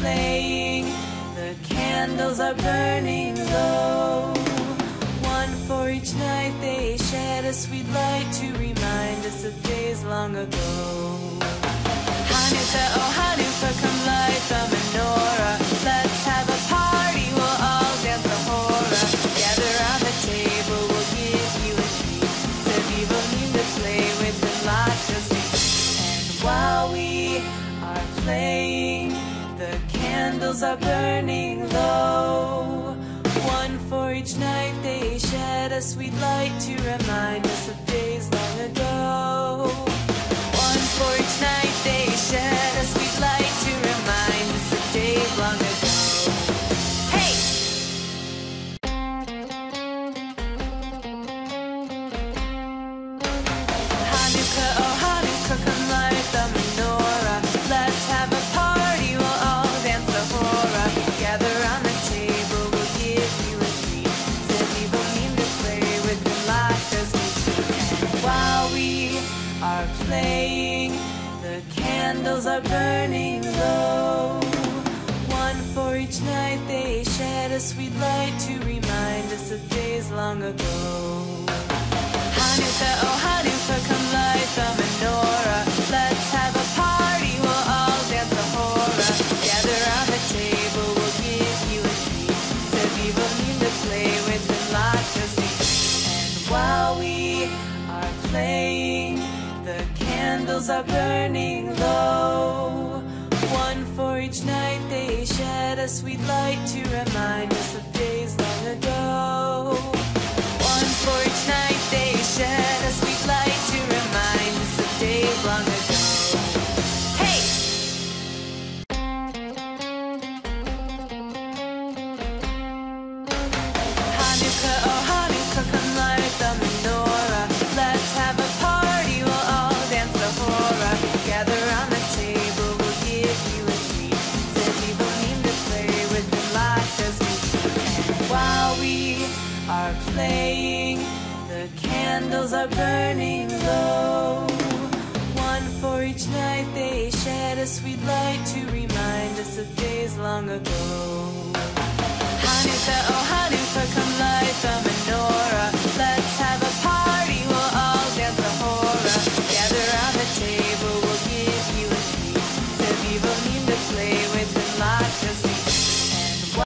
playing, the candles are burning low. One for each night they shed a sweet light to remind us of days long ago. Hanukkah, oh Hanukkah, come light the menorah. Let's have a party, we'll all dance the hora. Gather round the table, we'll give you a treat. Sevivim to play with and lots of sweets. And while we are playing, the candles are burning low. One for each night they shed a sweet light to remind us of days long ago. One for each night they shed a sweet light to remind us of days long ago. Hey! Hanukkah, oh Hanukkah, come light the menorah. Let's have a party, we'll all dance the hora. Gather round the table, we'll give you a treat. Sevivim to play with and lots of sweets. And while we are playing, the candles are burning low. One for each night they shed a sweet light to remind us of days long ago. Hanukkah, oh Hanukkah, come light the menorah. Let's have a party, we'll all dance the hora. Gather round the table, we'll give you a treat. Sevivim to play with and lots of sweets. And while we are playing, the candles are burning low. One for each night they shed a sweet light to remind us of days long ago. One for each night they shed a sweet light to remind us of days long ago. Hey! Hanukkah, oh Hanukkah, come light the menorah. Let's have a party, we'll all dance the hora. Gather round the table, we'll give you a treat. Sevivim to play with and lots of sweets. And while we are playing, the candles are burning low. One for each night they shed a sweet light to remind us of days long ago. Hanukkah, oh Hanukkah, come light the menorah.